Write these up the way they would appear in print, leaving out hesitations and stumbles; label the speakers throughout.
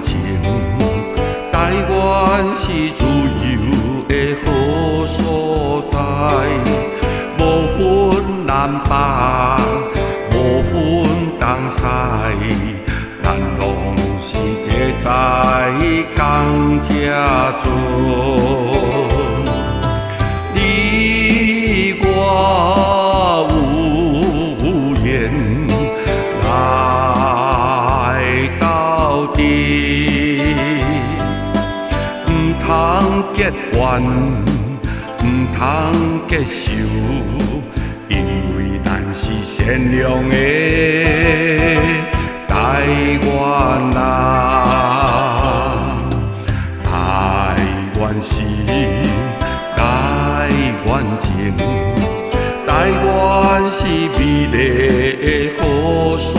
Speaker 1: 情，台湾是自由的好所在，无分南北，无分东西，咱拢是一在同这船。你我有缘来到底，唔通结怨，唔通结仇，因为咱是善良的台湾人。台湾是台湾情，台湾是美丽的好所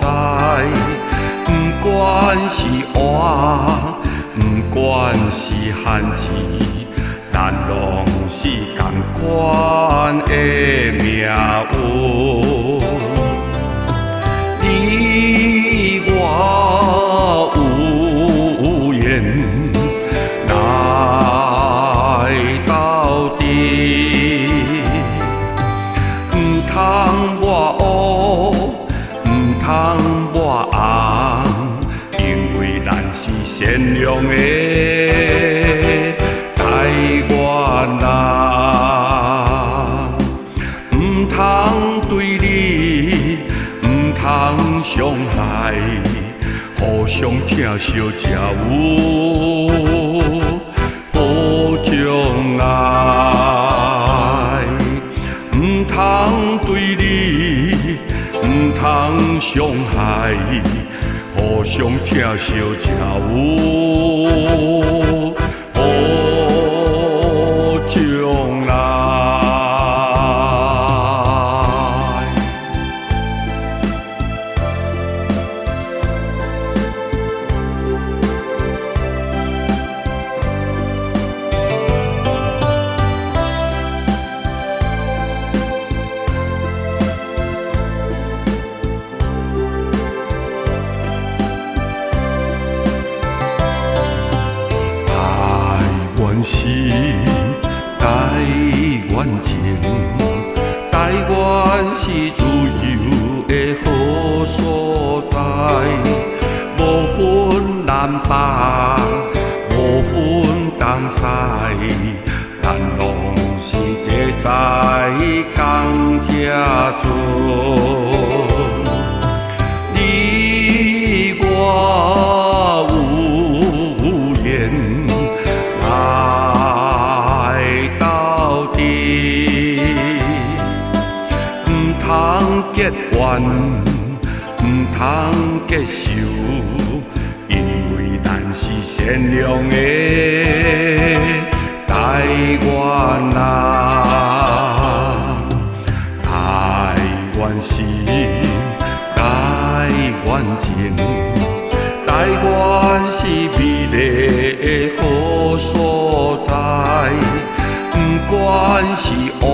Speaker 1: 在。不管是活，不管是汉字，咱拢是同款的命运。你我有缘来到底，唔通我黑，唔通我红，因为咱是善良的台湾人，唔通对你，唔通伤害，互相疼惜才有好将来。唔通对你，唔通伤害，互相疼惜才有好将来。是台湾情，台湾是自由的好所在，无分南北，无分东西，咱拢是一在同这船。你我有缘来到底，唔通结怨，唔通结仇，因为咱是善良的台湾人。台湾是台湾情，台湾是美丽的好所在。不管是活，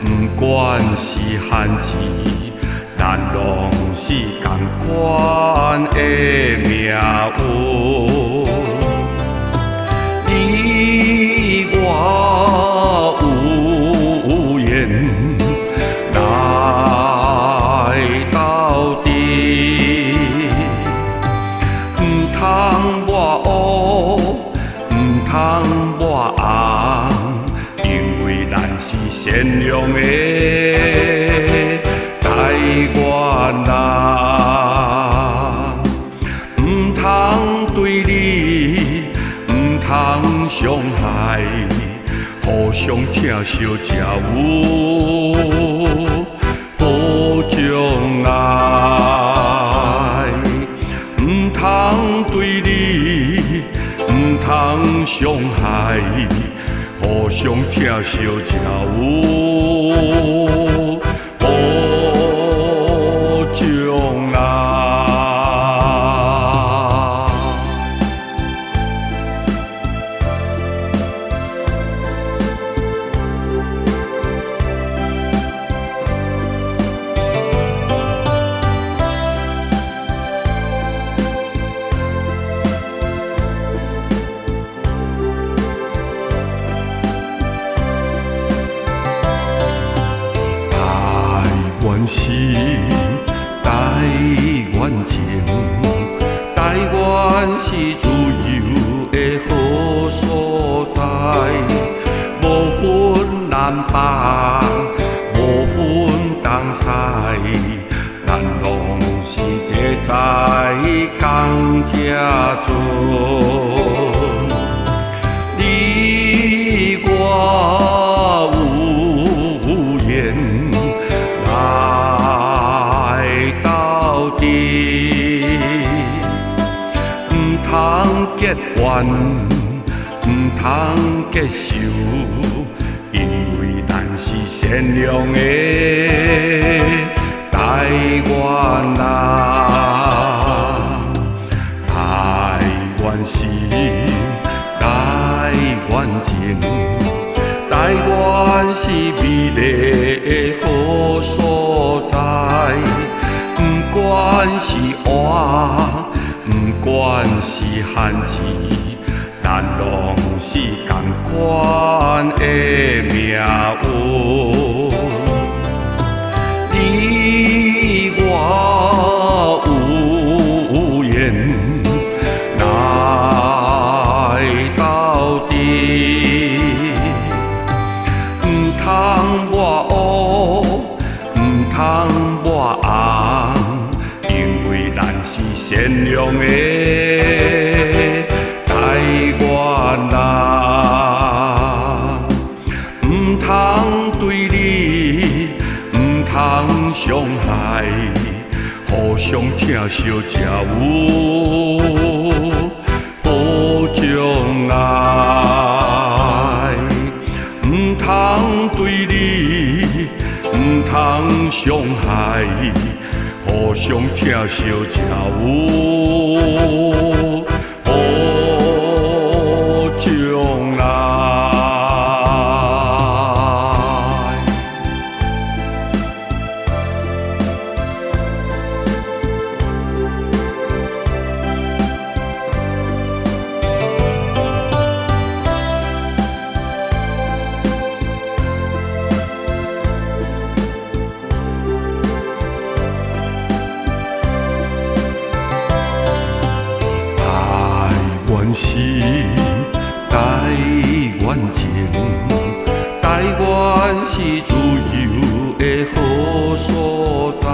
Speaker 1: 不管是汉字，咱拢是同款的命运。你我有缘来到底，唔通我黑，唔通我红，因为咱是善良的台湾人，唔通对你，唔通伤害，互相疼惜才有好将来。唔通对你，唔通伤害，互相疼惜才有好将来。湾是台湾情，台湾是自由的好所在，无分南北，无分东西，咱拢是一在同这船。你我有缘来到底，唔通结怨，唔通结仇，因为咱是善良的台湾人。台湾是台湾情，台湾是美丽的好所在。不管是活，不管是汉字，咱拢是同款的命运。你我有缘来到底，唔通我黑，唔通我红，因为咱是善良的台湾人，唔通对你，唔通伤害，互相疼惜才有好将来。唔通对你，唔通伤害，互相疼惜才有好将来。台湾是台湾情，台湾是自由的好所在，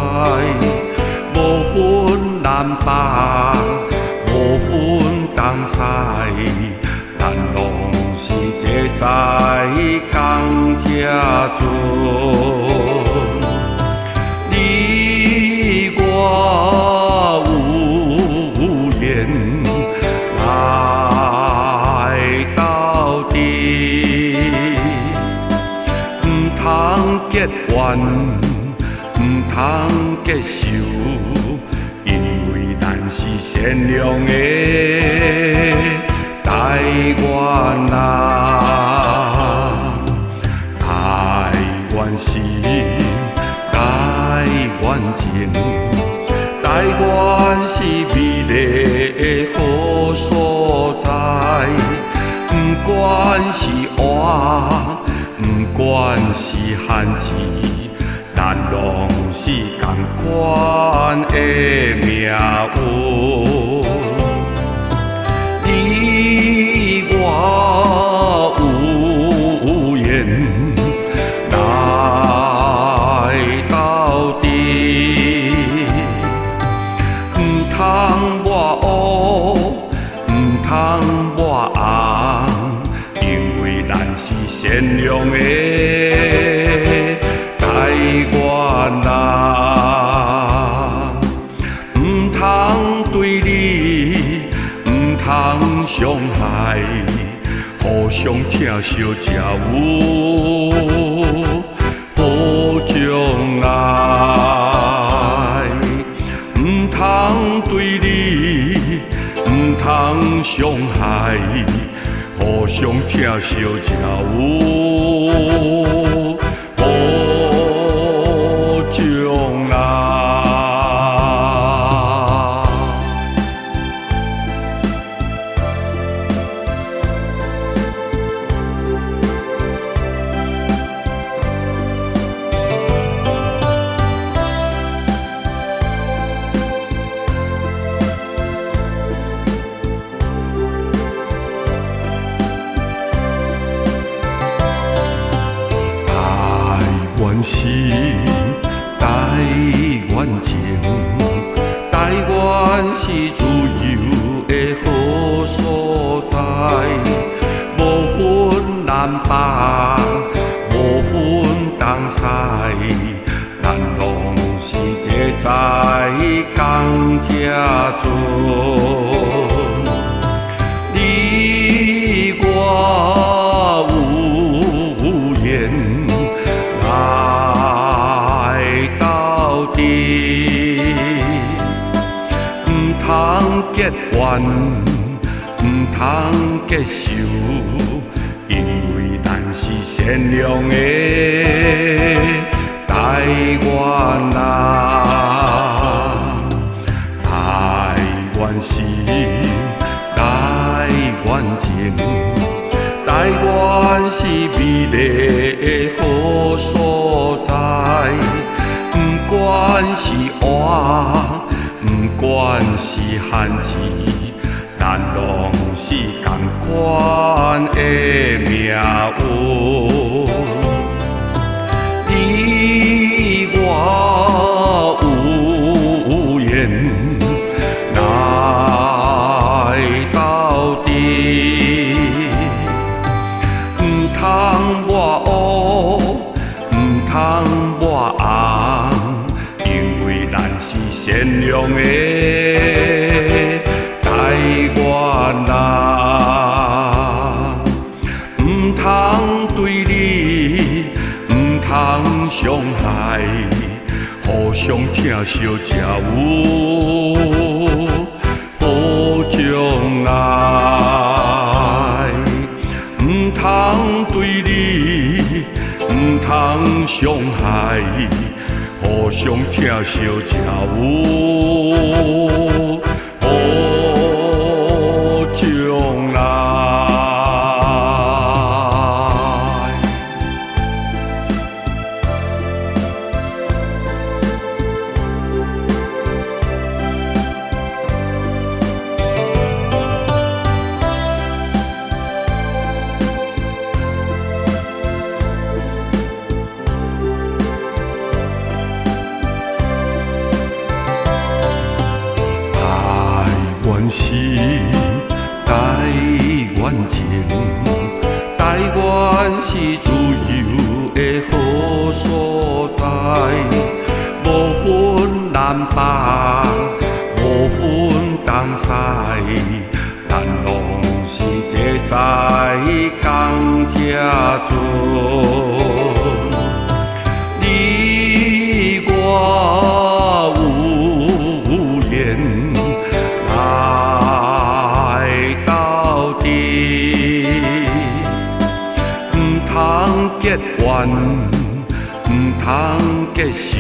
Speaker 1: 无分南北，无分东西，咱拢是一在同这船。你我有缘来到底，唔通结怨，唔通结仇，因为咱是善良的台湾人。台湾是台湾情，台湾是美丽的好所在。不管是活，不管是汉字，咱拢是同款的命运。你我有缘来到底，唔通我黑，唔通我红，因为咱是善良的台湾人，唔通对你，唔通伤害，互相疼惜才有好将来。唔通对你，唔通伤害，互相疼惜才有好将来。湾是台湾情，台湾是自由的好所在，无分南北，无分东西，咱拢是一在同这船。你我有缘来到底，唔通结怨，唔通结仇，因为咱是善良的台湾人。台湾是台湾情，台湾是美丽的好所在。不管是活，不管是汉字，咱拢是同款的命运。你我有缘来到底，唔通我黑，唔通我红，因为咱是善良的台湾人，唔通对你，唔通伤害，互相疼惜才有好将来。唔通对你，唔通伤害，互相疼惜才有好将来。台湾是台湾情，台湾是自由的好所在，无分南北，无分东西，咱拢是一在同这船。你我有缘来到底，唔通结怨，唔通结仇，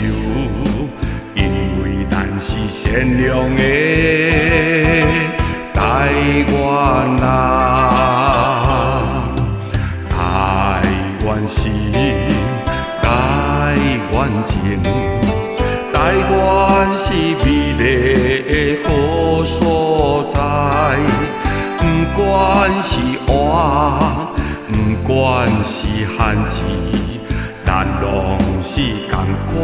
Speaker 1: 因为咱是善良的台湾人。台湾是台湾情，台湾是美丽的好所在。不管是活，不管是汉字，咱拢是同款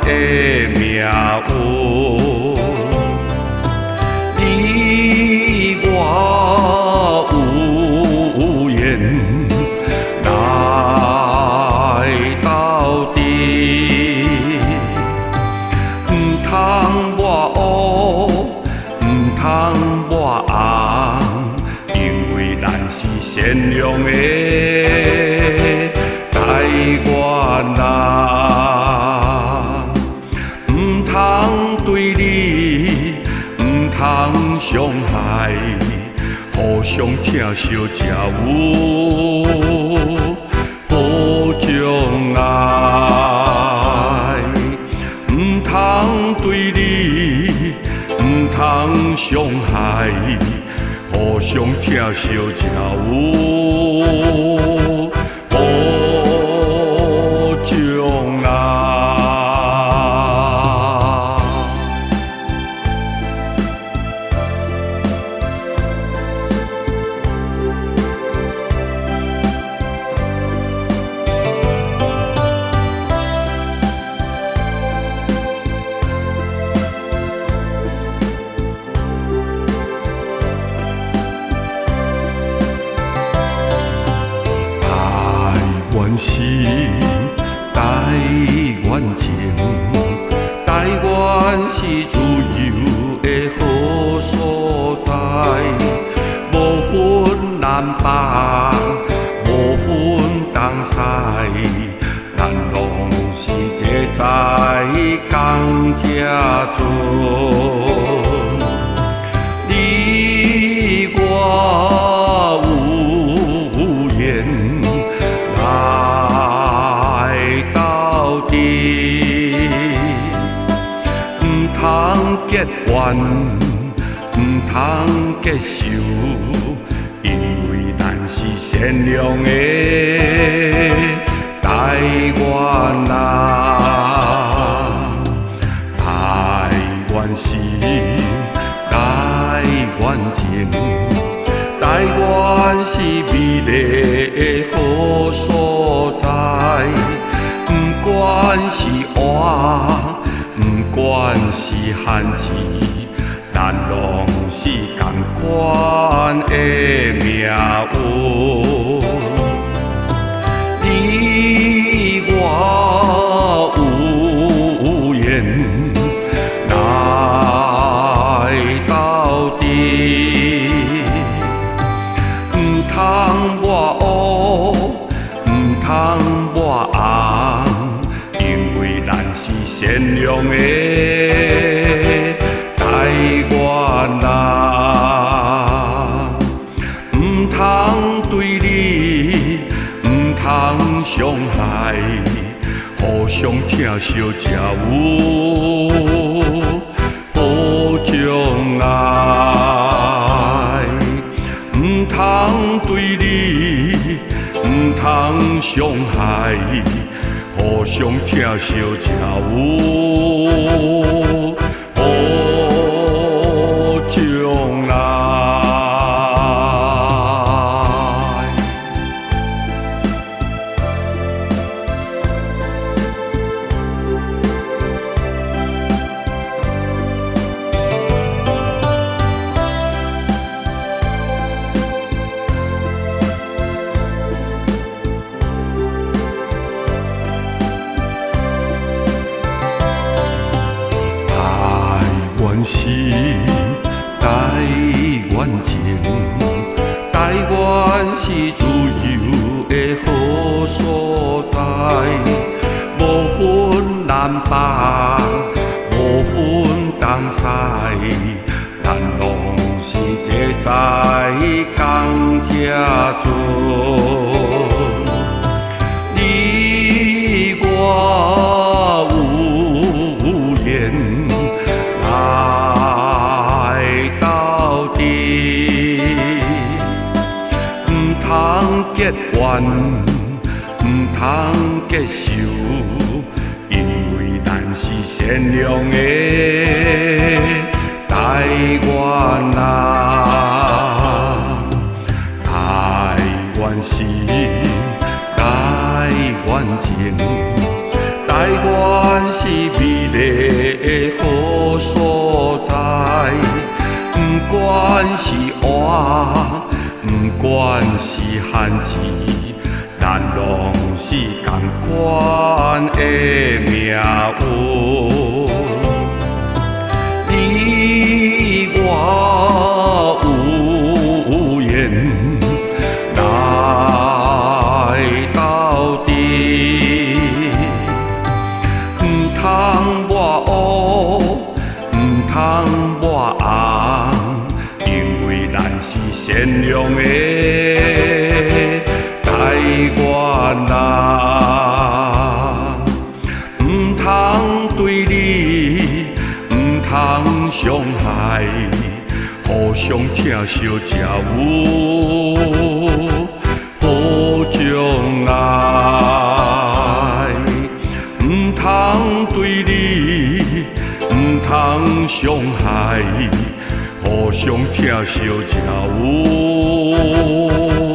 Speaker 1: 的命运。你我有缘来到底，唔通我黑，唔通我红，因为咱是善良的台湾人，唔通对你，唔通伤害，互相疼惜才有好将来。唔通对你，唔通伤害，互相疼惜才有好将来。是台湾情，台湾是自由的好所在，无分南北，无分东西，咱拢是一在同这船。你我有缘来到底，唔通结怨，唔通结仇，因为咱是善良的台湾人。台湾是台湾情，台湾是美丽的好所在。不管是活，不管是汉字，咱拢是同款的命运。你我有缘来到底，唔通我黑，唔通我红，因为咱是善良的台湾人，唔通对你，唔通伤害，互相疼惜才有好将来。唔通对你，唔通伤害，互相疼惜才有好将来。是台湾情，台湾是自由的好所在，无分南北，无分东西，咱拢是一在同这船。你我有缘来到底，唔通结怨，唔通结仇，因为咱是善良的台湾人。台湾是台湾情，台湾是美丽的好所在。不管是活，不管是汉字，咱拢是同款的命运。你我有缘来到底，唔通我黑，唔通我红，因为咱是善良的台湾人，唔通对你，唔通伤害，互相疼惜才有好将来。唔通对你，唔通伤害，互相疼惜才有